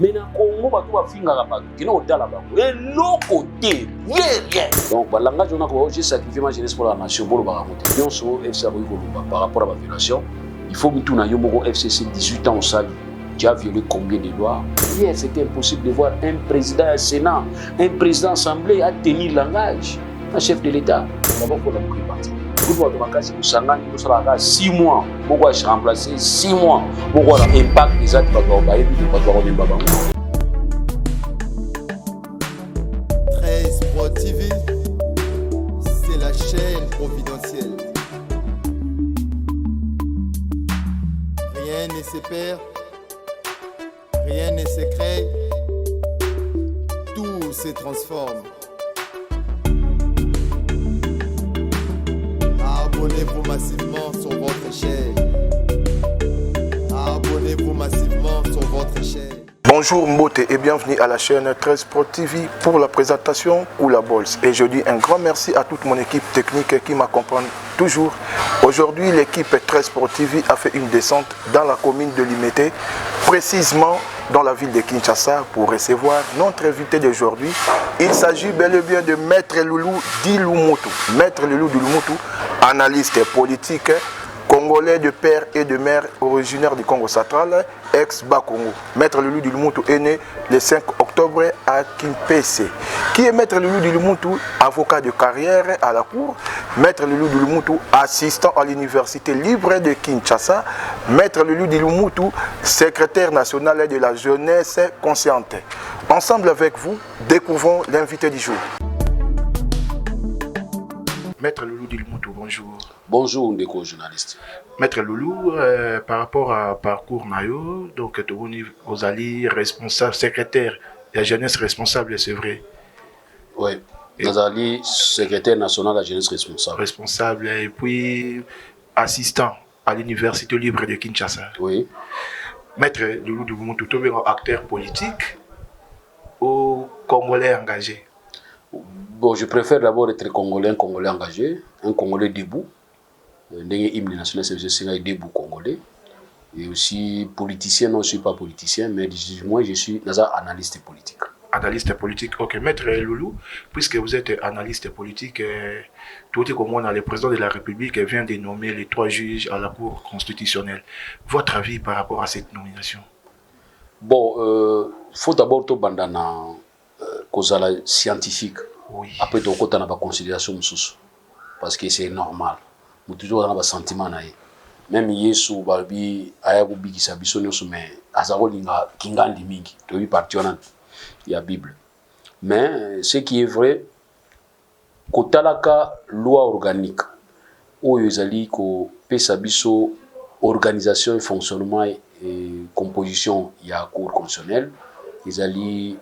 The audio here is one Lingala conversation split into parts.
Mais dans le Congo, il y a des gens qui ont et l'autre côté, rien. Donc, le langage, j'ai sacrifié ma jeunesse pour la nation. Bien sûr, FC par rapport à la violation, il faut que tout le monde FCC 18 ans au salut. Tu as violé combien de lois? Hier, c'était impossible de voir un président du Sénat, un président de l'Assemblée à tenir le langage, un chef de l'État. D'abord, il faut la partie. Pour vous, 6 mois, pourquoi je remplacer 6 mois, pourquoi l'impact des actes de 13 Pro TV, c'est la chaîne providentielle. Rien ne se perd, rien ne se crée, tout se transforme. Abonnez-vous massivement sur votre chaîne. Abonnez-vous massivement sur votre chaîne. Bonjour Mbote et bienvenue à la chaîne 13 Pro TV pour la présentation ou la Bols. Et je dis un grand merci à toute mon équipe technique qui m'accompagne toujours. Aujourd'hui, l'équipe 13 Pro TV a fait une descente dans la commune de Limete, précisément dans la ville de Kinshasa, pour recevoir notre invité d'aujourd'hui. Il s'agit bel et bien de Maître Loulou Dilumutu. Maître Loulou Dilumutu, analyste politique, congolais de père et de mère, originaire du Congo central, ex-Bakongo. Maître Loulou Dilumutu est né le 5 octobre à Kimpese. Qui est Maître Loulou Dilumutu? Avocat de carrière à la cour. Maître Loulou Dilumutu, assistant à l'université libre de Kinshasa. Maître Loulou Dilumutu, secrétaire national de la jeunesse consciente. Ensemble avec vous, découvrons l'invité du jour. Maître Loulou Dilumutu, bonjour. Bonjour, Ndeko journaliste. Maître Loulou, par rapport à parcours Mayo, donc vous allez responsable, secrétaire de la jeunesse responsable, c'est vrai? Oui, vous allez secrétaire national de la jeunesse responsable. Responsable et puis assistant à l'université libre de Kinshasa. Oui. Maître Loulou Dilumutu, tu es un acteur politique ou congolais engagé? Bon, je préfère d'abord être congolais, un congolais engagé, un congolais debout. L'hymne national, c'est un debout congolais. Et aussi politicien, non, je ne suis pas politicien, mais moi je suis analyste politique. Analyste politique, ok. Maître Loulou, puisque vous êtes analyste politique, tout est comme on a le président de la République vient de nommer les 3 juges à la Cour constitutionnelle. Votre avis par rapport à cette nomination? Bon, il faut d'abord tout bandana cause scientifique. Oui. Après, tu as une considération parce que c'est normal. Nous toujours dans un sentiment. Même Yesu, Balbi, Ayabubi, qui s'habille mais Azarolinga, Kingan Dimingi, tu as parti il y a Bible. Mais ce qui est vrai, quand tu as la loi organique, où ils allaient que Pesabiso, organisation et fonctionnement et composition, il y a cour constitutionnelle, ils allaient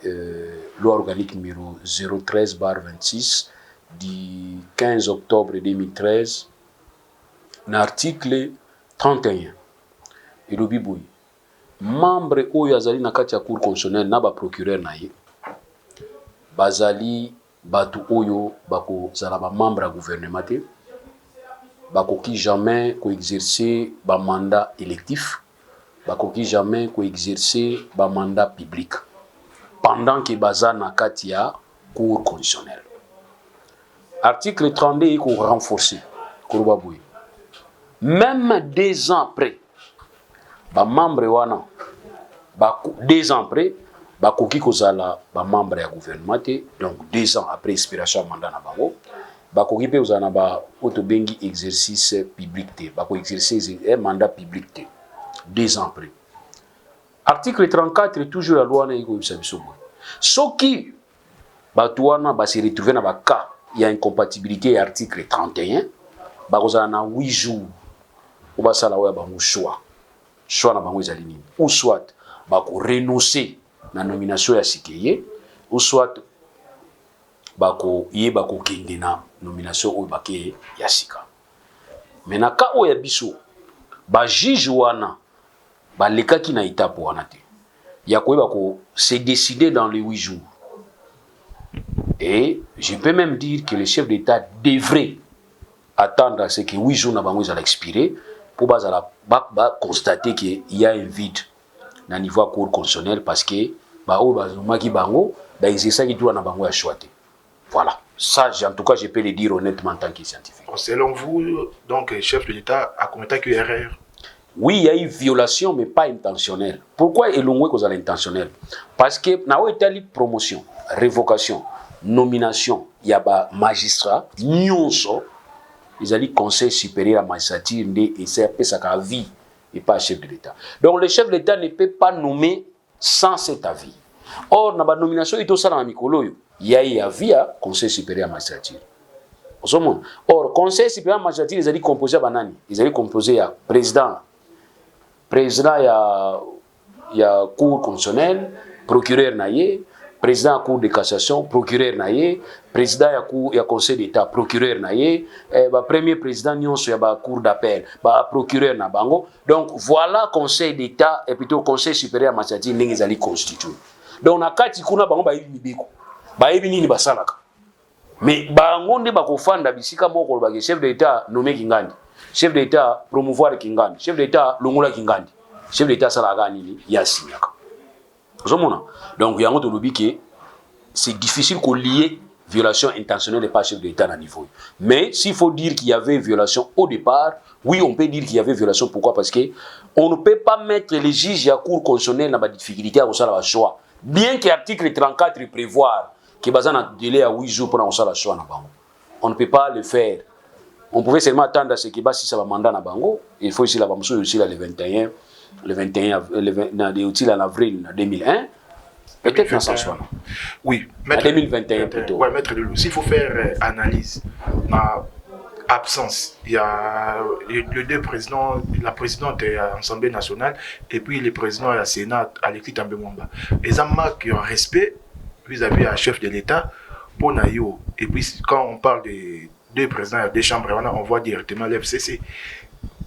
loi organique numéro 013/26 du 15 octobre 2013, l'article 31. Et le biboui. Membre oyo azali na kati ya cour constitutionnelle na ba procureur na ye. Bazali batu oyo bako zala ba membre ya gouvernement te. Bako ki jamais ko exercer ba mandat électif. Bako ki jamais ko exercer ba mandat public. Pendant que baza na kati ya cour constitutionnelle. Article 32 il faut renforcer. Kourubaboui. Même 2 ans après, ba membre wana, 2 ans après, ba koki kozala ba membre ya gouvernement te, donc 2 ans après expiration mandat na bango, ba koki pe kozala ba otobengi exercice public te, ba ko exercer un mandat public te, 2 ans après. Article 34 toujours la loi na iko bisabiso. Soki ba tuana ba se retrouver na ba cas, il y a incompatibilité article 31, ba kozala na 8 jours. Ou ba sala wa bango choix na bango ezali nini, ou soit ba ko renoncer na nomination ya sikeye, ou soit ba ko kende na nomination o bakeye ya sika. Mais na ka o ya biso ba juge wana ba lekaki na étape wana te ya ko ba ko se décider dans les 8 jours. Et je peux même dire que le chef d'État devrait attendre à ce que 8 jours na bango ezala expirer pour constater qu'il y a un vide dans le niveau cour constitutionnel parce que ba o bazomaki bango ba exercer tout na bango ya choix. Voilà. Ça, en tout cas, je peux le dire honnêtement en tant que scientifique. Selon vous, donc, chef de l'État a commis une erreur? Oui, il y a eu violation, mais pas intentionnelle. Pourquoi Elongwe cause intentionnelle? Parce que na Itali promotion, révocation, nomination, il y a des magistrats, nyonso, ils allaient conseil supérieur à magistrature et c'est sa vie et pas chef de l'État. Donc le chef de l'État ne peut pas nommer sans cet avis. Or, dans la nomination, il y a eu avis à conseil supérieur à magistrature. Or, conseil supérieur à magistrature, ils allaient composer à banani, ils allaient composer à président, il y a cour constitutionnelle, procureur naïe, président de la cour de cassation, procureur naïe, président de la conseil d'État, procureur naïe, premier président il y a la cour d'appel, procureur na bango. Donc voilà conseil d'État et plutôt conseil supérieur à magistrature n'engis ali constitué. Donc na kati kuna bango ba yibi biko. Ba yibi nini basalaka. Mais bango nde bakofanda bisika moko ba chef d'État nommé Kingandi. Chef d'État promouvoir Kingandi. Chef d'État longola Kingandi. Chef d'État salaka nini ya signaka. Donc, il y a un que c'est difficile qu'on lie violation intentionnelle et pas chef d'État à niveau. Mais s'il faut dire qu'il y avait violation au départ, oui, on peut dire qu'il y avait violation. Pourquoi? Parce qu'on ne peut pas mettre les juges à la cour constitutionnelle dans la difficulté à faire choix. Bien que l'article 34 prévoit qu'il y a un délai à 8 jours pour faire le choix. On ne peut pas le faire. On pouvait seulement attendre à ce qu'il y ait si ça va mandat à Bango. Il faut ici la Bamsou aussi le 21. Le 21 en avril 2001, peut-être dans ce sens. Oui, en 2021 plutôt. Oui, maître de s'il faut faire analyse, dans absence, il y a les deux présidents, la présidente de l'Assemblée nationale et puis le président de la Sénat, Alexis També Mwamba. Ils ont marqué un respect vis-à-vis du chef de l'État pour Nayo. Et puis quand on parle des deux présidents des chambres, on voit directement l'FCC.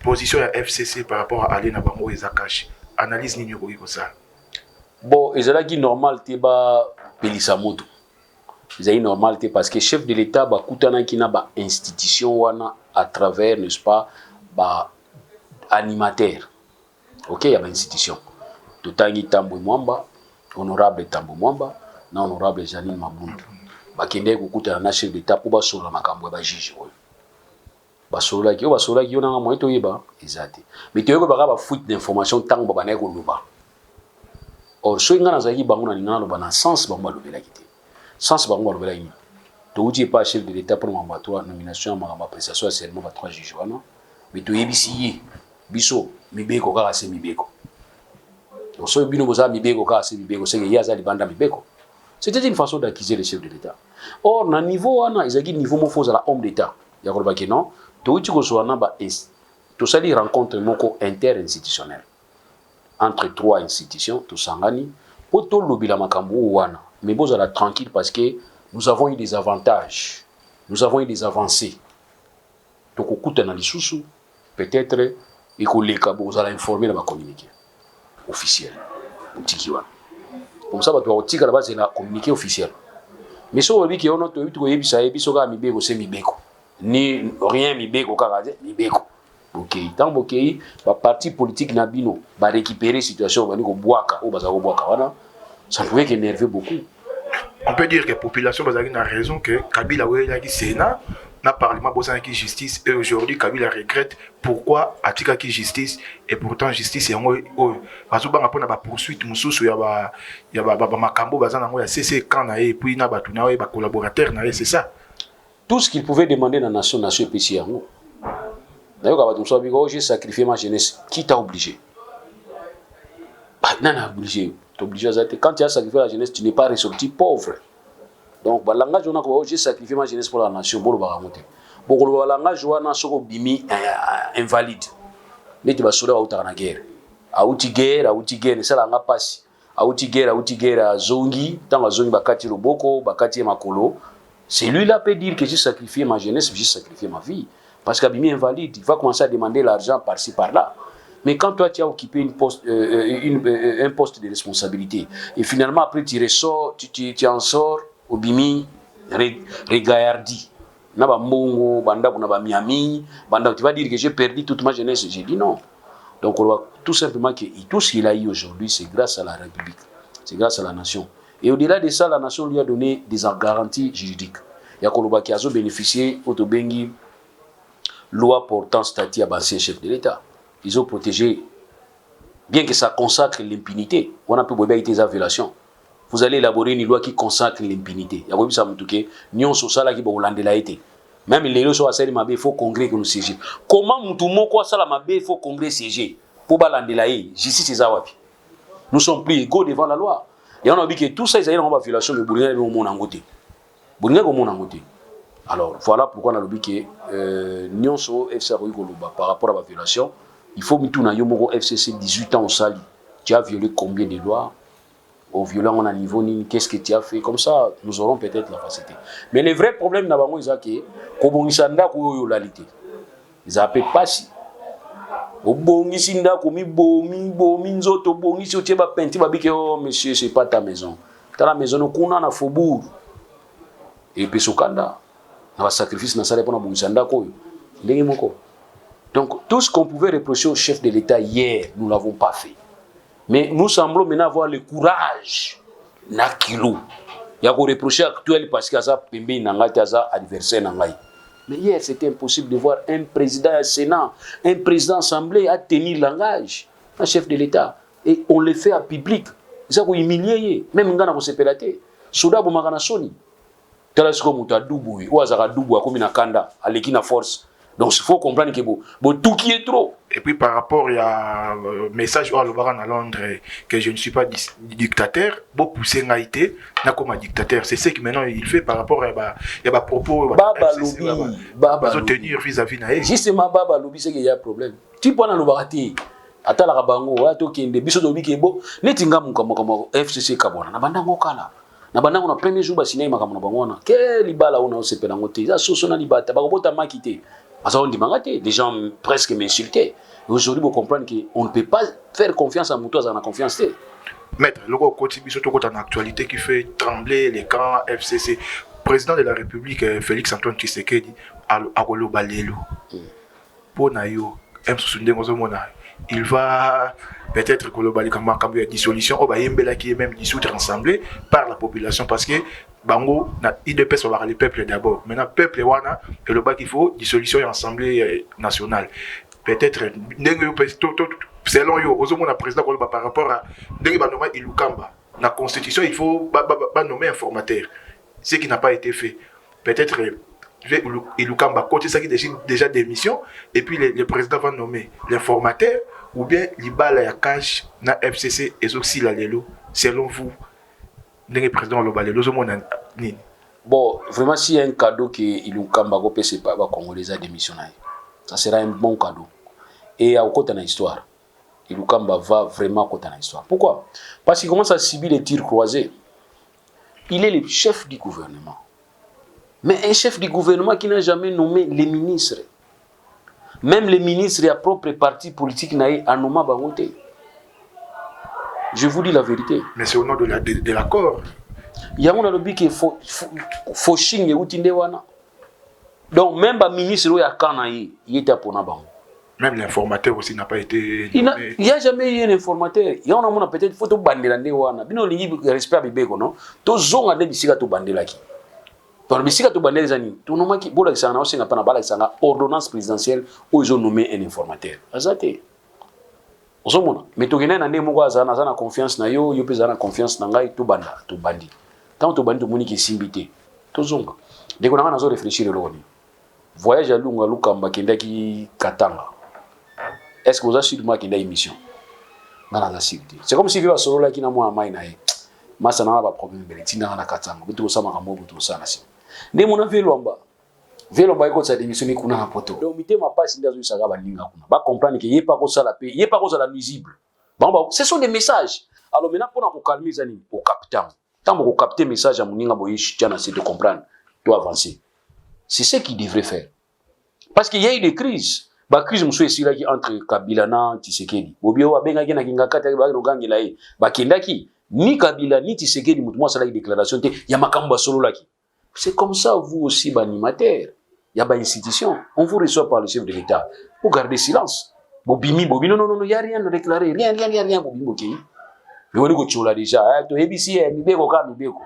Position à FCC par rapport à Alena Bango et Zakash. Analyse ni nyoko iko ça. Bon, ezalaki normal te ba pelisa moto. Ezalaki normal te parce que chef de l'État ba kutana kina ba institution wana à travers, n'est-ce pas, ba animateur. OK, il y a ba institution. Totangi Tambo Mwamba, honorable Tambo Mwamba, na honorable Janine Mabundu. Ba kende ko kutana na chef d'État pour ba solo makambo ba juge. Basolaki yo nanga moyo to yeba ezate mais to yeko baka ba fuite d'information tango ba na ko luba or so ngana zaki bango na ngana loba na sens bango lobela kité sens bango lobela yi to uji pas chef de l'État pour mamba to nomination ma appréciation seulement ba 3 juges wana mais to yebisi biso mibeko kaka se mibeko donc so bino boza mibeko kaka se mibeko c'est que yaza libanda mibeko. C'était une façon d'accuser le chef de l'État. Or na niveau wana ezaki niveau mo foza la homme d'État ya ko ba non. Tout ça les rencontres interinstitutionnelles entre 3 institutions, tout sangani, pour tout le bilan makambo wana. Mais vous allez tranquille parce que nous avons eu des avantages, nous avons eu des avancées. Donc au coup de l'analyse, peut-être et que vous allez informer dans ma communiqué officiel. Comme ça, vous allez à la base de la communiqué officiel. Mais si vous dites que on a tout eu, ça y est, ça va mibeko, c'est mibeko. Ni rien mibeko kakaze mibeko. OK, tant OK, ba parti politique na bino ba récupérer situation ba ni ko boaka ou baza ko boaka wana. Ça pouvait énerver beaucoup. On peut dire que la population a raison que Kabila a dit Sénat, na parlement bosan qui justice et aujourd'hui Kabila regrette pourquoi atika qui justice et pourtant justice est parce que on a ba poursuite mususu ya ba makambo bazana ngo ya CC quand na et puis na ba tuna ba collaborateur na c'est ça. Tout ce qu'il pouvait demander dans la nation et puis d'ailleurs, quand j'ai sacrifié ma jeunesse, qui t'a obligé? Non, obligé. Quand tu as sacrifié la jeunesse, tu n'es pas ressorti pauvre. Donc, le langage, j'ai sacrifié ma jeunesse pour la nation. Le langage, bimi invalide. Mais tu vas sauver à la guerre. Auti guerre, c'est la passe. Auti guerre, zongi, tant la zongi bakati loboko, bakati makolo. C'est lui-là peut dire que j'ai sacrifié ma jeunesse, j'ai sacrifié ma vie. Parce qu'Abimi est invalide, il va commencer à demander l'argent par-ci, par-là. Mais quand toi, tu as occupé un poste de responsabilité, et finalement, après, tu ressors, tu en sors, Obimi, regaillardi. Naba Mbongo, Banda, Miami, Banda, tu vas dire que j'ai perdu toute ma jeunesse. J'ai dit non. Donc, on voit tout simplement que tout ce qu'il a eu aujourd'hui, c'est grâce à la République. c'est grâce à la nation. Et au-delà de ça, la nation lui a donné des garanties juridiques. Yakoloba qui a bénéficié autobengi loi portant statut à ancien chef de l'État. Ils ont protégé, bien que ça consacre l'impunité. On a pu voir des violations. Vous allez élaborer une loi qui consacre l'impunité. Il y a ça qui nion social qui bolande la été. Même les lois sur la il faut congrès que nous siéger. Comment mutumo quoi ça la mabé il faut congrès siéger pour balande la été. Justice c'est zawapi. Nous sommes plus égaux devant la loi. Et on a dit que tout ça, ils ont une violation, mais Bourguiba est au monde en côté. Bourguiba est au monde en côté. Alors, voilà pourquoi on a dit que nous sommes FCC par rapport à la violation. Il faut que nous ayons FCC 18 ans au Sali. Tu as violé combien de lois? Au violant, on a niveau ni qu'est-ce que tu as fait? Comme ça, nous aurons peut-être la facilité. Mais le vrai problème, c'est que ils n'appellent pas si. Obongisi ndako mi bomi nzoto bongisi otie ba penti ba bike oh monsieur c'est pas ta maison. Ta la maison no kuna na faubourg. Et puis sokanda na ba sacrifice na sale pona bongisa ndako yo. Ndenge moko. Donc tout ce qu'on pouvait reprocher au chef de l'État hier, nous l'avons pas fait. Mais nous semblons maintenant avoir le courage na kilo. Ya ko reprocher actuel parce que ça pembe na ngati ça adversaire na ngai. Mais hier, c'était impossible de voir un président du Sénat, un président de l'Assemblée à tenir langage, un chef de l'État. Et on le fait à public. Ils ont humilié. Même quand on s'est pélaté. Souda Boumagana Soni. Talasco Mouta Doubou, ou Azara Doubou, comme une Kanda, à l'équina force. Donc il faut comprendre que tout qui est trop. Et puis par rapport à message à l'Obaran à Londres que je ne suis pas dictateur, beaucoup pousser Ngaïté, n'a comme dictateur. C'est ce que maintenant il fait par rapport à des propos. Baba Lobby, Baba tenir vis-à-vis naïe. Justement Baba Lobby c'est qu'il y a un problème. Tu prends le Lobarati, ata la Rabango, ato kende biso Lobby kebo, netinga mukamoko FCC kabona. Na banda ngokala. Na banda ngona premier jour ba sinai makamona bangona. Ke libala ona osepela ngote. Ça sosona libata bakobota makité. Les gens presque m'insultaient. Aujourd'hui, vous comprenez qu'on ne peut pas faire confiance à Moutoua, on a confiance. Maître, le quotidien, surtout quand on a une actualité qui fait trembler les camps FCC. Président de la République, Félix Antoine Tshisekedi, à Rolo Balelo. Pour Nayo, il va peut-être globaliser comme une dissolution, qui est même dissoute, rassemblée par la population parce que Bango, il dépend sur le peuple d'abord. Maintenant, le peuple, et le bas qu'il faut, dissolution et assemblée nationale. Peut-être, selon yo, le président par rapport à Ilukamba, la constitution, il faut nommer un formateur. Ce qui n'a pas été fait. Peut-être, Ilukamba, côté ça qui déjà des missions, et puis le président va nommer l'informateur, ou bien l'Ibala ya cash na FCC et aussi la Lelo, selon vous. Bon, vraiment, s'il y a un cadeau qui Ilukamba peut se pas Congolais à démissionner, ça sera un bon cadeau. Et à côté de l'histoire, Ilukamba va vraiment à côté de l'histoire. Pourquoi? Parce qu'il commence à subir les tirs croisés. Il est le chef du gouvernement. Mais un chef du gouvernement qui n'a jamais nommé les ministres. Même les ministres et leur propre parti politique n'a nommé Bangoté. Je vous dis la vérité. Mais c'est au nom de l'accord. Il y a un lobby qui est fauching et outindewana. Donc même le ministre il était pour Nabango. Même l'informateur aussi n'a pas été. Il n'y a jamais eu un informateur. Il y a un peut-être photo bandelande wana. Bino lingi respect bibeko non. To zonga de bisika to bandelaki. To bisika to bandelezani. To noma ki bola kisanga o singa pana bala kisanga ordonnance présidentielle où ils ont nommé un informateur. Azate. Osomona. Mais to gena na ndemo kwa zana confiance na yo pe zana confiance na ngai to banda to bandi. Tant to bandi to moni ki simbité. To zonga. Deko na zo réfléchir lo ni. Voyage à Lunga Lukamba kendaki Katanga. Est-ce que vous avez sûrement qu'il y a une mission? C'est comme si vous avez solo là qui n'a moins main nae. Massa n'a pas problème de tina na katanga. Bitu sama kamo bitu sana si. Ne mona velomba. Velomba iko sa démission ni kuna na poto. Donc mité ma pas sinda zo saga ba ninga kuna. Ba comprendre que yé pas ko sala pe, yé pas ko sala nuisible. Bon ce sont des messages. Alors maintenant pour nous calmer zani au capitaine. Tant pour capter message à moninga boyi chana c'est de comprendre, doit avancer. C'est ce qu'il devrait faire. Parce qu'il y a eu des crises. Ba crise muso esila ki entre Kabila na Tshisekedi. Bobio wa benga kena kinga kata ba no gangela e. Ba kendaki ni Kabila ni Tshisekedi mutu mo sala déclaration te ya makambo solo laki. C'est comme ça vous aussi ba animateur. Ya ba institution, on vous reçoit par le chef de l'État. Vous gardez silence. Bobimi non, y a rien de déclaré, rien bobimi ok. mais on ko chola déjà to ebisi mibeko ka mibeko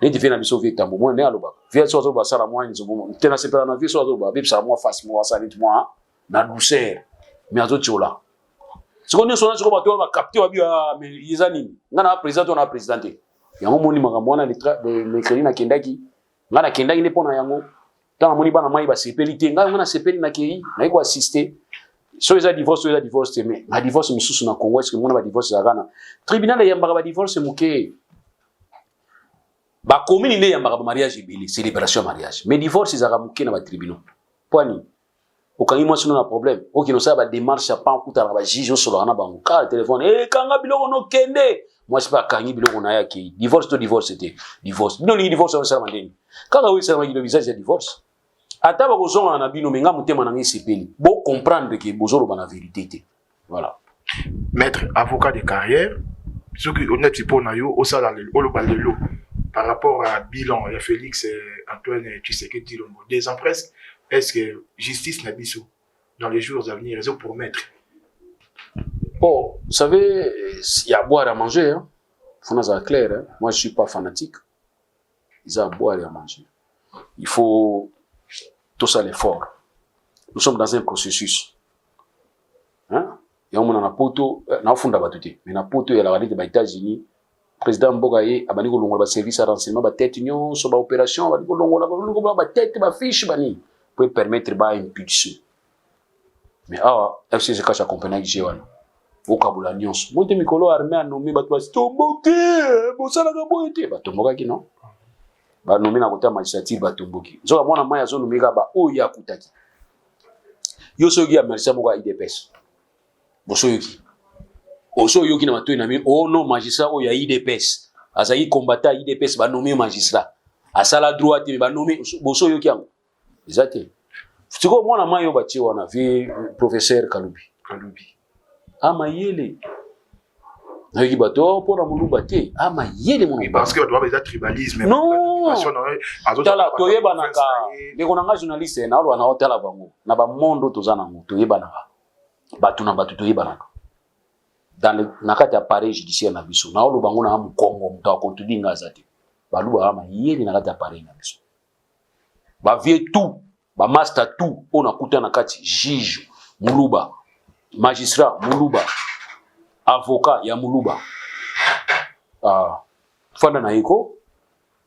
neti fait na biso vie tambo moi ne aloba vie so zo ba sala moi ni zo bon tena sepela na vie so zo ba bipsa moi face moi ça nit moi na douceur mais azo chola siko ni so na siko ba to ba capter wa bia mais yezani ngana président on a présidenté yango moni makambo na le crédit na kendaki ngana kendaki ne pona yango tant moni bana mai ba sepelité ngana sepeli na kei na iko assister so eza divorce mais na divorce misusu na Congo est-ce que mona ba divorce za kana tribunal ya mbaka ba divorce muke ba commune ne ya mbaka ba mariage ebele célébration mariage mais divorce za ka muke na ba tribunal poani okangi moi sino na problème okino sa ba démarche pa kuta na ba juge solo na bango ka téléphone kanga biloko no kende moi c'est pas kangi biloko na ya ki divorce c'était divorce bino ni divorce on sala mandeni kanga oui sala ngilo visage ya divorce ata ba kozonga na bino menga mutema na ngi sepeli bo comprendre que bozolo ba na vérité voilà. Maître avocat de carrière ce qui honnête pour na yo au sala le balelo par rapport à bilan il y a Félix Antoine Tshisekedi Tshilombo 2 ans presque. Est-ce que justice n'a biso dans les jours à venir raison pour mettre? Bon, vous savez, il y a à boire et à manger, hein. Faut être clair, hein. Moi je suis pas fanatique. Il y a à boire et à manger. Il faut tout ça l'effort. Nous sommes dans un processus. Hein? Il y a un poto, na funda batuté. Mais na poto il y a la radio des États-Unis. Président Mbogaye abani ko longola ba service à renseignement ba tête union so ba opération abani ko longola ba tête ba fiche bani pour permettre ba impulsion. Mais FCC cache accompagner Jewan. Au Kabula nyonso. Monte mikolo armée a nommé ba to tomboki, bo sala ka boité ba tomboka ki non. Ba nommé na kota magistrature ba tomboki. Zo mwana maya zo nommé ka ba o ya kutaki. Yo so gi a merci mo ka IDPS. Bo so yoki. Oso yoki na mato inami no magistrat o ya IDPS azayi combattant IDPS ba nommé magistrat asala droit ba nommé boso yoki yango exacte tiko mwana mayo ba ti wana vi professeur Kalubi amayele na yoki bato pona muluba te amayele mon parce que doit être tribalisme non tala toyeba naka ndeko nanga journaliste na alo na hotela bango na ba mondo tozana ngo toyeba naka batu na batu toyeba naka dans le nakati appareil judiciaire na biso na olo bango na mu Congo muta kontudi ngazati baluba ama yeli nakati appareil na biso ba vie tout ba master tout ona kuta nakati juge muluba magistrat muluba avocat ya muluba fanda na iko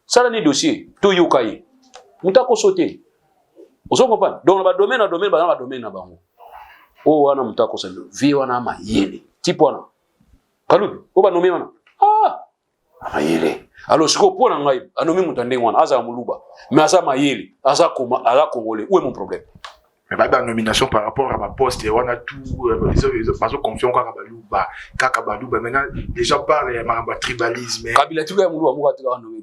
sala ni dossier to yokaye muta ko sauter osoko pa donc ba domaine na bango wana muta ko sauter vie wana ama yeli tipo wana Kalubi oba nommé wana amayele alors siko pona ngai anomi mutande wana aza muluba mais aza mayele aza congolais où est mon problème mais ba nomination par rapport à ma poste on a tout ils pas confiance kaka baluba maintenant déjà parle ma tribalisme kabila tuka muluba mo ka nommé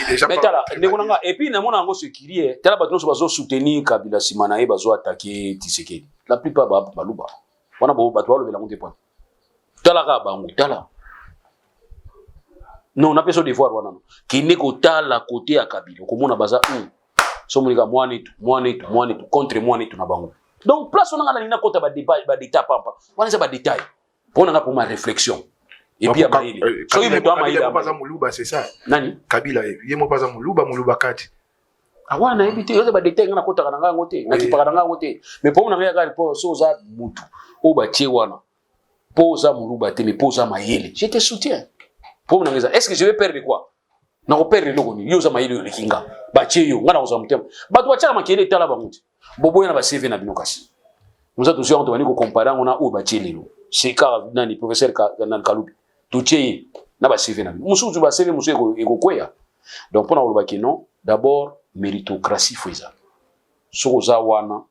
déjà mais tala ndeko nanga et puis na mona ngo sécurité tala bato so bazo soutenir kabila simana e bazo attaquer Tshisekedi la plupart baluba wana bo bato balo bela monte point tala ka bango tala non na peso devoir wana ki ne ko tala côté ya kabila ko mona baza so monika mwanetu contre mwanetu na bango donc place on nga na kota ba détail pampa wana c'est ba détail pona nga pour ma réflexion et puis abayeli so yimuto amayela pas za muluba c'est ça nani kabila yemo pas za muluba kati awana ebité yo ba détail nga na kota kana nga ngote na kipaka nga ngote mais pona nga ka po so za mutu o ba tie wana posa muluba te mais posa mayele je te soutiens pour nangeza est-ce que je vais perdre quoi na ko perdre loko ni yo za mayele yo kinga ba tie yo ngana ko za mutema ba to acha makele tala ba mutu bobo yana ba CV na binokasi muza tuzi on to bani ko comparer ngona o ba tie lelo c'est car nani professeur Kalubi to tie na ba CV na musu ba CV musu eko kwea donc pona oloba ki non d'abord méritocratie foiza so za wana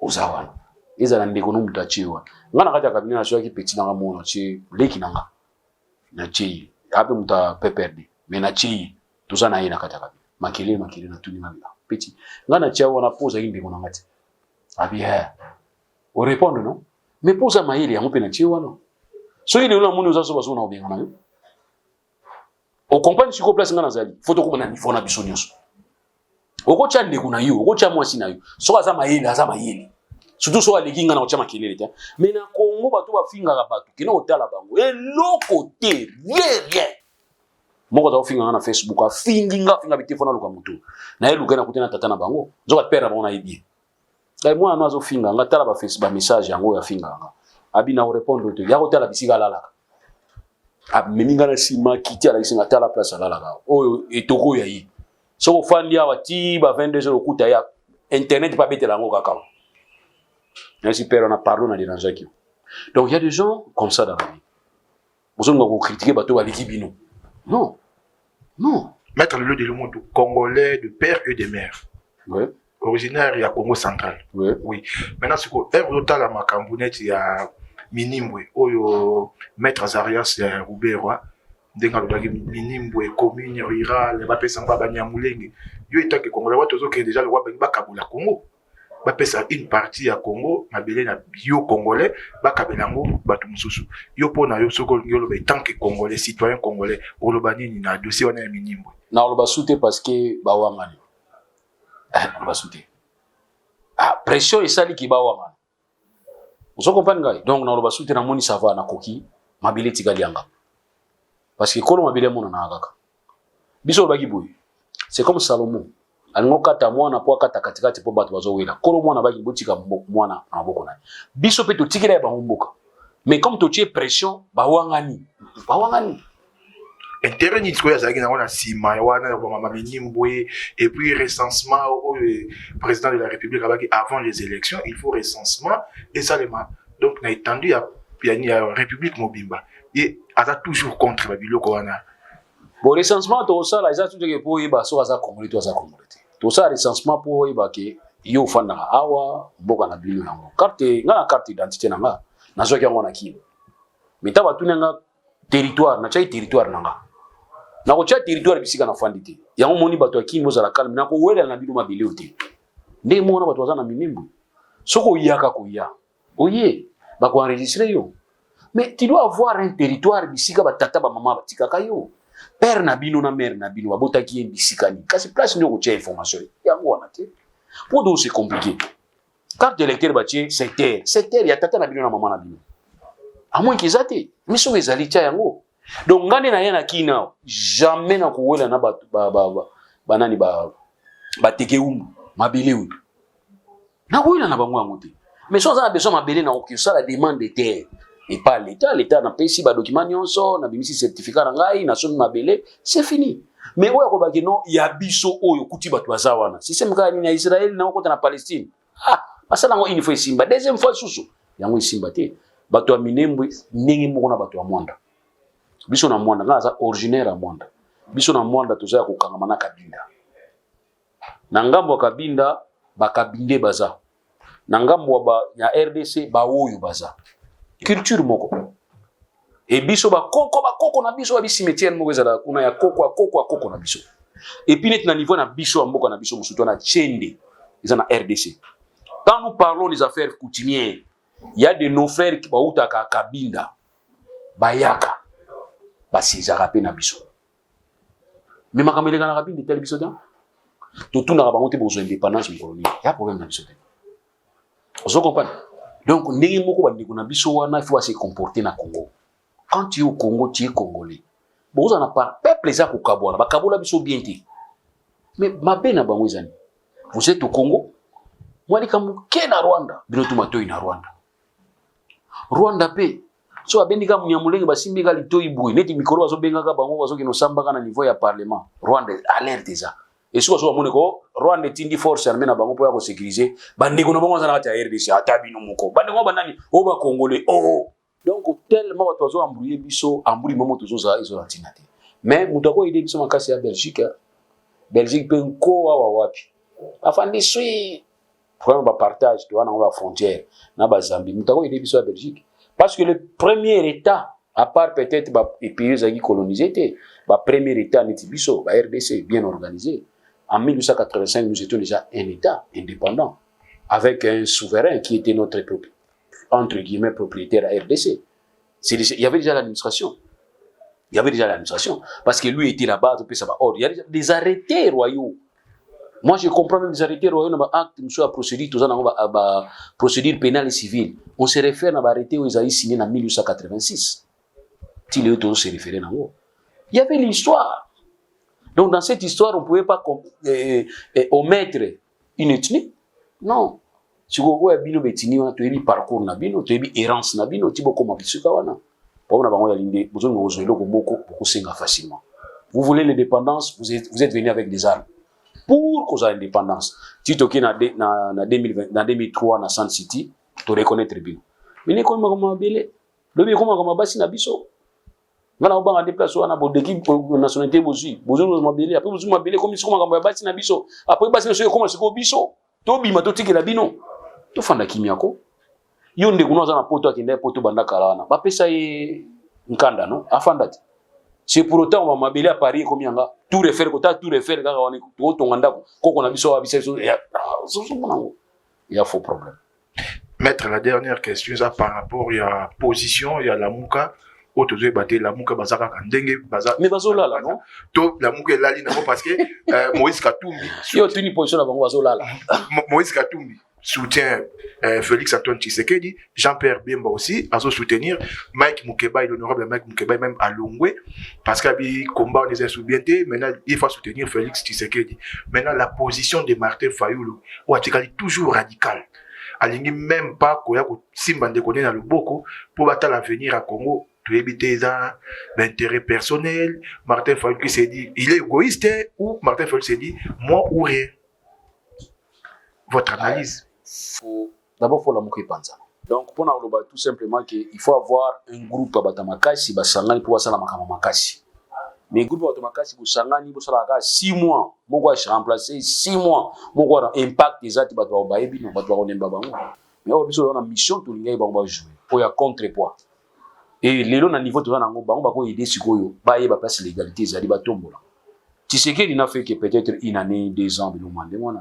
ozawana ezala ndeko no mutachiwa ngana kati akabina na shwaki petit nanga mona chi leki nanga na chi ape muta peperdi mais na chi tuzana ina kati akabina makile na tuni ngabila petit ngana chia wana poza ndeko nanga ti abi o répondre non mais poza maili ya mope na chi wana so ile una muni uzaso baso na obenga nayo o compagnie siko place ngana zali photo ko na niveau na biso nyonso oko cha ndeko na yo oko cha mwasi na yo so aza maili surtout so alekinga na ochama kelele te. Mais na Congo bato ba finga ka bato kina otala bango et l'autre côté rien moko ta finga na Facebook a finga bitefona luka mutu na eluka na kutena tata na bango zoka pera bango na yebi dai moi na zo finga nga tala ba Facebook ba message yango ya finga nga abi na répondre to ya kotala bisika lala ab meminga na sima kiti ala isinga tala place lala ka o etoko ya yi so fandi ya wati ba 22h okuta ya internet pas betela ngo kaka. Ainsi père on a parlé on a dérangé qui. Donc il y a des gens comme ça dans la vie. Vous on critiquer bateau ba l'équipe non. Non. Mettre le lot de monde congolais de père et de mère. Oui. Originaire il y a Congo central. Oui. Maintenant c'est quoi total à Makambounet il y a Minimbwe oyo maître Azarias Rouberwa denga le Minimbwe commune rurale ba pesa ba Nyamulenge. Yo état que Congolais wato que déjà le wa ba kabula Congo. Ba pesa une partie à Congo mabele na bio congolais ba kabelango batu mususu yo pona yo soko ngolo ba tant que congolais citoyen congolais olobani ni na dossier wana ya Minimbwe na oloba souté parce que ba wangani ba souté pression esali ki ba wangani vous comprenez ngai donc na oloba souté na moni sava na koki mabele tikali yanga parce que kolo mabele mona na akaka biso ba kiboy c'est comme Salomon alingo kata mwana po kata katikati po bato bazowela kolo mwana baki botika mwana na boko na biso pe to tikira ba mboka mais comme to tie pression ba wangani intérêt ni tiko ya zaki na wana sima wana ba mama Minimbwe et puis recensement au président de la République avant les élections il faut recensement et ça les donc na étendu ya République Mobimba et a toujours contre ba biloko wana. Bon recensement to ça là ça tout que pour y ba so za Congolais to za Congolais to ça recensement pour y ba ke yo fanda awa boka na bino yango carte ngana carte d'identité nanga na zo kyango na kibo mitaba tunanga territoire na chai territoire nanga na ko cha territoire bisika na fandite yango moni bato akimbo za la calme na ko wela na bino mabele ote ndé mona bato za na Minimbu soko yaka ko ya oye ba ko enregistrer yo mais tu dois avoir un territoire bisika batata ba mama batika kayo père na bino na mère na bino abota ki bisikani kasi place nyo ko tia information yango wana te pour donc c'est compliqué carte d'électeur ba tie secteur ya tata na bino na mama na bino à moins qu'ils aient mais so ezali tia yango donc ngane na yana kina jamais na ko wela na ba nani ba teke umbu mabele wu na ko wela na bango yango te mais so za besoin mabele na ko ça la demande de terre et pas l'état na pesi ba document nyonso na bimisi certificat na ngai na somi mabele c'est fini mais oya ko ba ke non ya biso oyo kuti batu bazawana système ka ni na Israël na ko na Palestine asala ngo une fois simba deuxième fois susu yango simba te batu ya Minembwe ndenge moko na batu ya Mwanda biso na Mwanda na za originaire ya Mwanda biso na Mwanda tozaya ko kangama na Kabinda na ngambo ya Kabinda bakabinde baza na ngambo ba ya RDC ba oyo baza culture moko et biso ba koko na biso ba cimetière moko ezala kuna ya koko na biso et puis net na niveau na biso mboka na biso musuto na Tchende eza na RDC. Quand nous parlons des affaires coutumières, il y a de nos frères qui ba utaka Kabinda bayaka ba sizarape na biso mais makamele kana Kabinda tel biso dan to tuna ba monter besoin indépendance mu colonie ya problème na biso te vous comprenez. Donc, ndenge moko ba ndeko na biso wana il faut se comporter na Congo. Quand tu es au Congo, tu es congolais. Bon, vous en a pas peuple za ko kabona, ba kabola biso bien te. Mais mabe na bango ezani. Vous êtes au Congo? Moi li kamu ke na Rwanda, bino tumatoi na Rwanda. Rwanda pe. So abendika munyamulenge basimbi ga litoi boui, neti mikoro bazo benga ka bango bazo kino samba na niveau ya parlement. Rwanda alerte za. Et so amone ko Rwanda tindi force armée na bango po ya ko sécuriser bandeko no bango za na ta RDC atabino moko bandeko banani o ba congolais donc tellement bato bazo embrouiller biso embrouille momo tozo za iso latinate mais mutako ide biso makasi ya Belgique pe nko wa wapi afandi sui problème ba partage to wana la frontière na ba Zambie mutako ide biso ya Belgique parce que le premier état à part peut-être ba pays qui colonisé était ba premier état neti biso ba RDC bien organisé. En 1885, nous étions déjà un État indépendant, avec un souverain qui était notre entre guillemets propriétaire à RDC. Il y avait déjà l'administration. Parce que lui était là-bas, il y a des arrêtés royaux. Moi, je comprends même les arrêtés royaux, dans l'acte, nous sommes procédure, tout ça, dans la procédure pénale et civile. On se réfère à l'arrêté où ils ont signé en 1886. Si les autres se référaient à eux. Il y avait l'histoire. Donc, dans cette histoire, on ne pouvait pas omettre une ethnie. Non. Si vous avez un ethnie, tu as un parcours, tu as une errance, tu as un comme facilement. Vous voulez l'indépendance, vous êtes venu avec des armes. Pour cause de l'indépendance. Si tu es en 2003 dans Sun City, tu reconnais très bien. Mais ne comme comment belé. Le bien comment basi na biso. Ngana obanga déplacer na bodeki nationalité bozi. Bozo mo belé après bozo mo belé comme si comment basi na biso. Après basi na comment c'est ko biso. To bima to tikela bino. To fanda kimiako. Yo ndeko noza na poto akende poto banda kala ba pesa ye nkanda no afandati. C'est pour autant on va m'abeler à Paris comme yanga tout refaire quand on est tout tonganda koko na biso abisa il y a faux problème. Maître, la dernière question ça par rapport à position, il y a la mouka auto de battre la mouka bazaka kandenge baza mais bazola là non to la mouka là linamo parce que Moïse Katumbi yo tuni position la bango bazola là Moïse Katumbi soutient Félix Antoine Tshisekedi, Jean-Pierre Bemba aussi, à soutenir Mike Moukeba, l'honorable Mike Moukeba, même à Longwe, parce qu'il combat les insoubientés, maintenant il faut soutenir Félix Tshisekedi. Maintenant la position de Martin Fayulu, ou à toujours radicale. Alingi même pas qu'on y a Simba de connaître dans le Boko pour battre l'avenir à Congo. Tu éviter l'intérêt personnel. Martin Fayulu qui s'est dit, il est égoïste, ou Martin Fayulu s'est dit, moi ou rien. Votre analyse? D'abord, il faut la mouké panza. Donc, pour nous, tout simplement qu'il faut avoir un groupe à Batamakasi, Basangani pour ça la Makamakasi. Mais le groupe à Batamakasi, pour Sangani, pour ça la 6 mois, mon gars, je remplacé 6 mois, mon gars, impact des actes, Batwa Baebi, non, Batwa Onembabango. Mais on a une mission, tout le monde va jouer. Pour y avoir contrepoids. Et les lots, à niveau de l'ango, on va aider ce qu'on va y avoir place l'égalité, ça va tomber. Tshisekedi n'a fait que peut-être une année, 2 ans,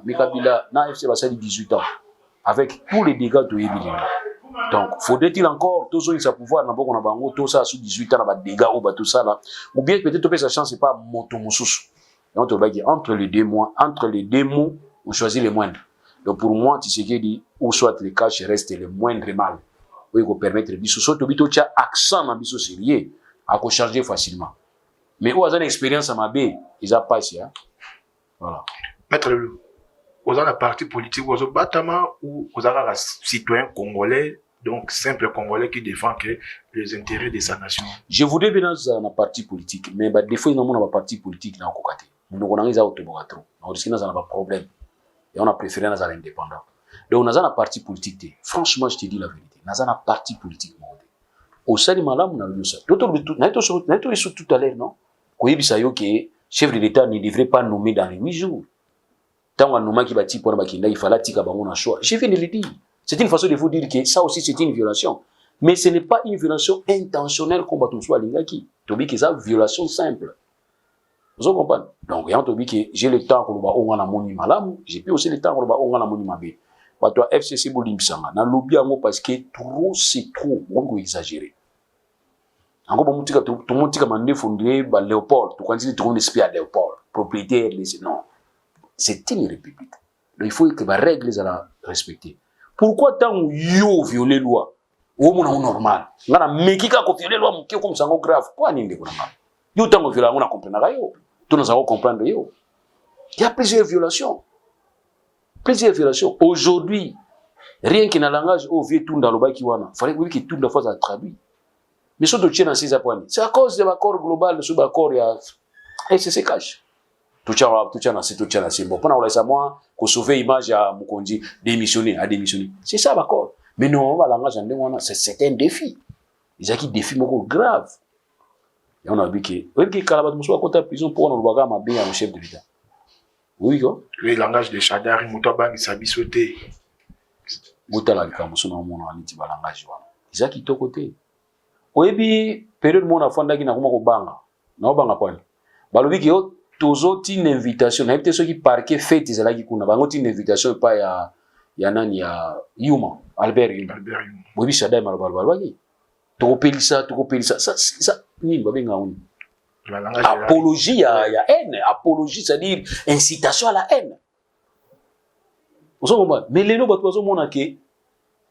mais Kabila, n'a fait 18 ans. Avec tous les dégâts de Yébili. Donc, faudrait-il encore, tous ceux qui ont pouvoir, tout ça, sous 18 ans, des dégâts ou tout ça là. Ou bien peut-être sa chance, c'est pas Motomoussous. Entre les deux mots, on choisit les moindres. Donc, pour moi, Tshisekedi, ou soit les cas, reste le moindre mal. Oui, qu'on permettre de biso. Surtout, tu as accent dans biso sérieux, à changer facilement. Mais où a une expérience à ma baie, ils ont passé. Voilà. Maître Lelou. Vous avez la partie politique, vous avez Batama ou vous avez un citoyen congolais, donc simple congolais qui défend que les intérêts de sa nation. Je voudrais venir dans la partie politique, mais des fois, nous avons une partie politique dans le côté. Nous avons un autobogatron. Nous avons un problème. Et on a préféré dans l'indépendant. Donc, nous avons une partie politique. Franchement, je te dis la vérité. Nous avons une partie politique. Au sein de Malam, nous avons ça. Tout à l'heure, non? Quand il y a que chef de l'État ne devrait pas nommer dans les 8 jours. Tant qu'on nomme qui bâtit pour il fallait tika bango choix. Je viens de le dire. C'est une façon de vous dire que ça aussi c'est une violation. Mais ce n'est pas une violation intentionnelle qu'on va tout soit l'ingaki. Tobi que ça violation simple. Vous comprenez? Donc il y a Tobi que j'ai le temps qu'on va on a moni malamu, j'ai puis aussi le temps qu'on va on a moni mabé. Bah toi FCC bolimbisanga na lobby ango parce que trop c'est trop, on peut exagérer. Encore bon mutika tout le monde tika mandé fondé ba Léopold, tout quand il trouve esprit à Léopold, propriétaire les non. C'est une république. Donc il faut que les règles soient respectées. Pourquoi tant yo violer loi? Ou mon normal. Ngana meki ka ko violer loi mki comme ça grave. Quoi ninde ko normal? Yo tant violer on a comprendre yo. Tout nous avons comprendre yo. Il y a plusieurs violations. Plusieurs violations. Aujourd'hui, rien que dans le langage au vieux tout dans le baki wana, fallait que tout de fois ça traduit. Mais ce que tu tiens dans ces points, c'est à cause de l'accord global de ce accord il y a SCC cash. Tout tient là, bon. Pendant que moi, qu'on sauve l'image à Mukonji, démissionner. C'est ça, d'accord. Mais non, on va langage c'est un défi. Il y a qui défi grave. Et on a vu que Kalabat Moussa a prison pour on va ma bien au chef de l'État. Oui, quoi. Le langage de Chadari, Moutaban, il s'habille sauté. Moutala, Kamousson, on a dit langage. Il y a qui est au côté. Oui, période mon enfant qui n'a pas de banga. Non, banga point. Balobi qui toujours une invitation. Il y a peut-être ceux qui parquent fêtes, c'est là qui kuna. Bango une invitation pas ya nani ya Yuma, Albert Yuma. Oui, ça d'ailleurs malbalbal. Tokopelisa. Ça ni babenga on. Apologie à haine, apologie c'est-à-dire incitation à la haine. Mais les gens bato bazomona ke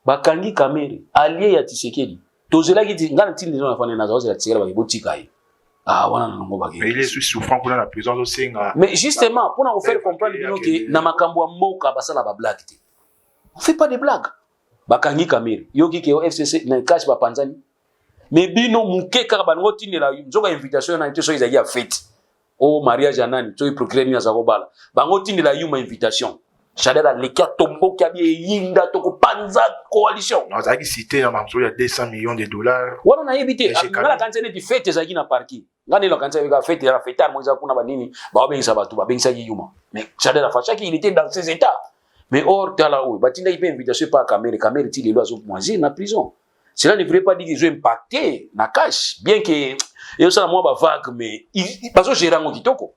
bakangi Kamere allié ya Tshisekedi. Tozela ki ngana tindi les gens na fana na zaoze la Tshisekedi ba botika ye. Ah wana na ngo baki. Mais il est souffrant pour la présence au Senga. Mais justement pour nous faire comprendre que na makambo ya mboka basala ba blague. On fait pas des blagues. Bakangi Kamere. Yoki ke FCC na cash ba panzani. Mais bino muke kaka bango tindi la nzoka invitation na nteso izaki ya fête. Oh mariage anani, tu procureur ni azakobala. Bango tindi la yuma invitation. Chadera lekia tombo kia bi yinda toko panza coalition. Non, ça qui cité dans Mamso il y a 200 millions de dollars. Wana na yebite ngala kansene di fête ezaki na parking. Ngani lo kansene ka fête ya fête mo ezakuna banini ba bengisa batu ba bengisa yuma. Mais Chadera facha qui il était dans ses états. Mais or tala ou batinda ipe invitation par Kamere ti lelo azo moisi na prison. Cela ne voudrait pas dire qu'ils ont impacté na cash bien que et ça moi ba vague mais parce que gérer ngo kitoko.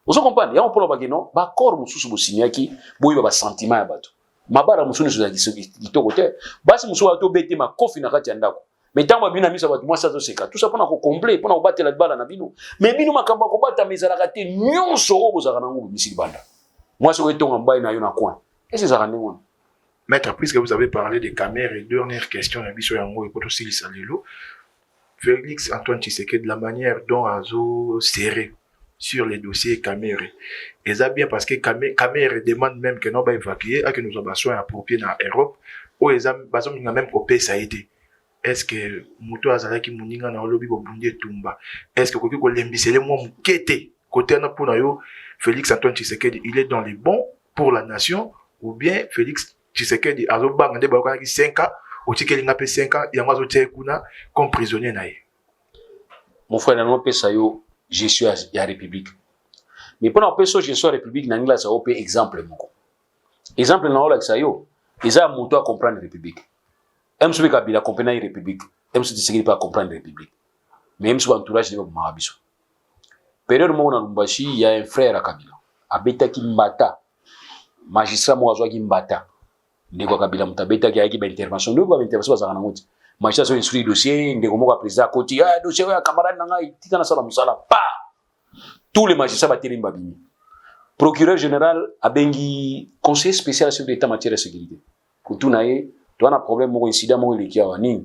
Vous comprenez? Il y a un problème qui non, ba corps mususu bosinyaki, boyi ba sentiment ya bato. Mabara musuni so kitoko te. Basi musu bato bete ma kofi na kati ya ndako. Mais tant ba bina misa bato moi ça to seka. Tout ça pour na ko complet, pour na battre la balle na bino. Mais bino makamba ko bata mezala kate nyonso obozaka nango misili banda. Moi so etonga mbayi na yo na coin. Et c'est ça rendez-vous. Maître, puisque vous avez parlé des caméras, et dernière question, Félix Antoine Tshisekedi, de la manière dont Azo serré sur les dossiers caméras, et ça bien parce que caméra demande même que nous va évacuer, que nous avons besoin appropriés dans l'Europe, ou ils ont même coupé ça a été. Est-ce que Mouto Azala qui moninga na lobby bo bundé tumba? Est-ce que koko lembisele moi mukete côté na pour yo Félix Antoine Tshisekedi, il est dans les bons pour la nation ou bien Félix Tshisekedi azo bangande ba ko 5 ans au tikeli ngape 5 ans yango azo tsekuna comme prisonnier naïe. Mon frère non pesa yo gestion ya république. Mais pour na pesa gestion république na ngila sa opé exemple moko. Exemple na ola sa yo, eza moto a comprendre république. M. Kabila comprend la République. M. Tshisekedi pas comprendre la République. Mais M. entourage de Mahabiso. Période où on a Lumbashi, il y a un frère à Kabila. Abeta qui mbata. Magistrat Moazo qui mbata. Ndeko Kabila mutabeta qui a qui intervention. Nous quoi intervention ça kana ngoti. Magistrat so instruit dossier, ndeko moka président koti. Ah dossier ya camarade nanga itika na sala musala. Pa. Tous les magistrats bateli mbabini. Procureur général abengi conseiller spécial sur l'état matière de sécurité. Kutunaye tu as un problème mon incident mon likia wani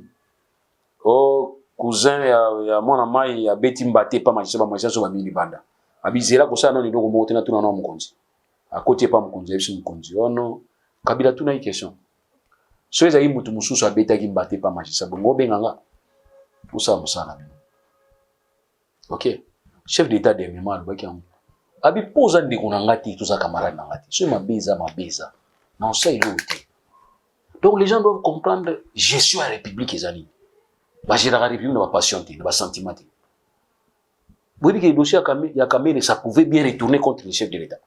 oh cousin ya mwana mai ya beti mbate pa magistrat so ba mini banda abizela ko sana ndoko mo tena tuna na mukonzi akoti pa mukonzi ebisi mukonzi ono Kabila tuna question so eza mutu mususu abeta ki mbate pa magistrat bongo benganga usa musana bino OK chef d'état de mémoire ba kiam abi poza ndiko na ngati tuza camarade na ngati so mabeza non ça il est. Donc les gens doivent comprendre gestion à la République et amis. Bah gérer la République ne va pas patienter, ne va sentiment. Vous voyez que le dossier à Kamere, ça pouvait bien retourner contre le chef de l'État.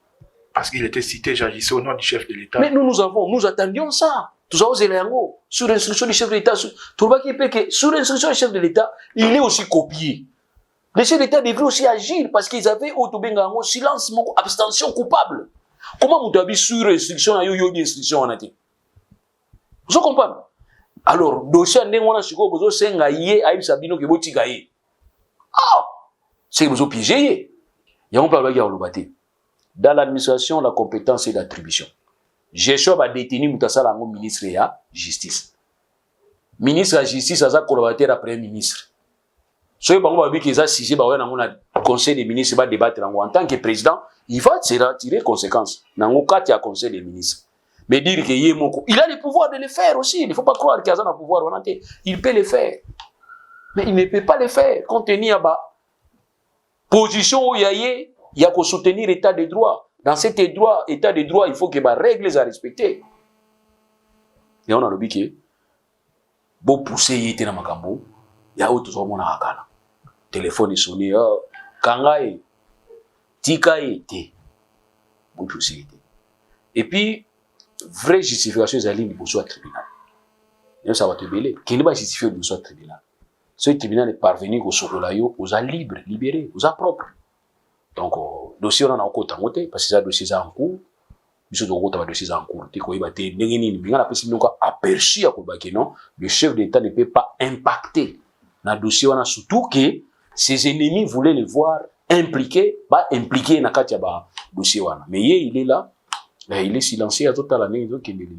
Parce qu'il était cité, j'agissais au nom du chef de l'État. Mais nous attendions ça. Tout ça aux éléments, sur l'instruction du chef de l'État, tout le monde qui sur l'instruction du chef de l'État, il est aussi copié. Le chef de l'État devait aussi agir parce qu'ils avaient autobengango silence, abstention coupable. Comment vous avez sur l'instruction, il y a eu une instruction en été? Vous comprenez? Alors, dossier ndengwana siko bozo senga ye ayi sabino ke botika ye. Ah! C'est bozo piégé. Ya on parle ya olobate. Dans l'administration, la compétence et l'attribution. Gestion ba détenu mutasala ngo ministre ya justice. Ministre ya justice aza collaborateur à premier ministre. Soy bango ba biki za sujet ba wana ngona conseil des ministres ba débattre en tant que président, il va tirer conséquences. Nango kati ya conseil des ministres. Mais dire que il a le pouvoir de le faire aussi. Il ne faut pas croire qu'il a le pouvoir. Il peut le faire. Mais il ne peut pas le faire. Compte tenu de la position où il y a qu'à soutenir l'état de droit. Dans cet état de droit, il faut que les règles soient respectées. Et on a le biquet. Bon pousser y était dans ma cambo. Il y a autre chose à la téléphone est sonné. Kangaï. Tikaï était. Bon pousser. Et puis, vraie justification des lignes pour soit tribunal. Et ça va te belé. Qui ne va justifier pour soit tribunal. Ce tribunal est parvenu au Sokolayo, aux a libres, libérés, aux a propres. Donc, dossier on a encore tangoté parce que ça dossier en cours. Monsieur Dogo dossier en cours. T'es quoi, il va te n'engagner bien la personne donc aperçu à Kobake non. Le chef d'État ne peut pas impacter dans le dossier on a surtout que ses ennemis voulaient le voir impliqué, pas impliqué dans le dossier on a. Mais il est là. Mais il est silencieux à toute l'année.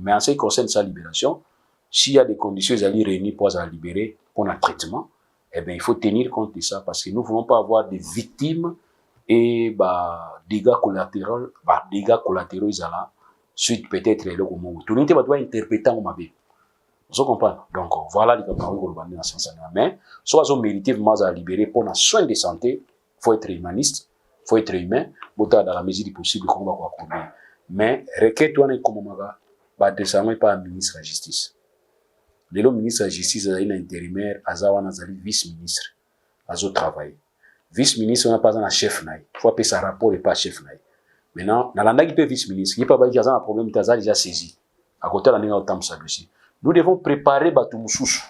Mais en ce qui concerne sa libération, s'il y a des conditions à lui réunir pour la libérer pour un traitement, eh bien, il faut tenir compte de ça parce que nous ne voulons pas avoir des victimes et dégâts collatéraux, suite peut-être le moment. Tout le monde doit interpréter en mabé. Vous comprenez? Donc, voilà les gens qui ont dans ce sens. Mais, soit ils ont mérité vraiment à libérer pour un soin de santé, il faut être humaniste, il faut être humain, dans la mesure du possible, comme on va comprendre. Mais, requête, on est comme on va descendre par le ministre de la Justice. Le ministre de la Justice a un intérimaire, Azawana Zali, vice-ministre, Azo travail. Vice-ministre, on n'a pas un chef naï. Il faut appeler ça rapport et pas chef naï. Maintenant, dans la peut vice-ministre, il n'y a pas un problème, il a déjà saisi. À côté de la négative, on ça aussi. Nous devons préparer Batoumoussous.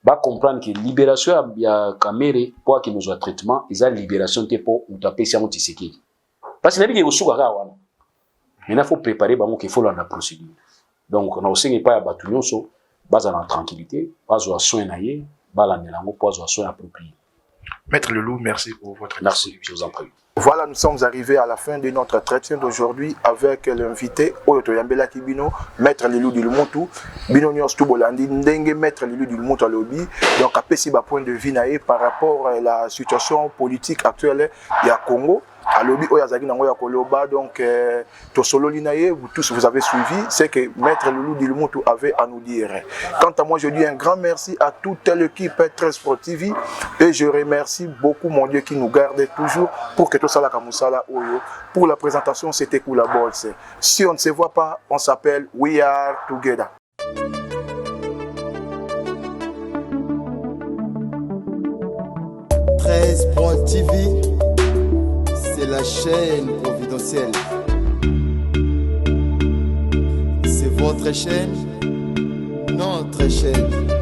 Ba comprendre que libération il y a caméra pour que nous avons traitement, ils ont libération pour nous taper si on t'isséqué. Parce que la vie est au sous maintenant il faut préparer bah qu'il faut la procédure. Donc on a aussi pas à Batoumoussou so base en tranquillité, pas aux soins naïe, ba la nélango pas aux soins appropriés. Maître Leloup, merci pour votre merci, je vous en prie. Voilà, nous sommes arrivés à la fin de notre entretien d'aujourd'hui avec l'invité Oyoto Yambela Kibino, Maître Leloup du Lumuntu, Bino Nyos Tubolandi, Ndenge Maître Leloup du Lumuntu à Lobi. Donc, à Pessiba point de vue par rapport à la situation politique actuelle du Congo. À Lobi, Oyazagi Nangoya Koloba, donc, Tosolo Linaye, vous tous vous avez suivi, c'est que Maître Leloup du Lumuntu avait à nous dire. Quant à moi, je dis un grand merci à toute l'équipe Très Sport TV et je remercie beaucoup mon Dieu qui nous garde toujours pour que tout ça la Kamusala Oyo. Pour la présentation, c'était Kula Bolse. Si on ne se voit pas, on s'appelle We Are Together. Très Sport TV, c'est la chaîne providentielle. C'est votre chaîne, notre chaîne.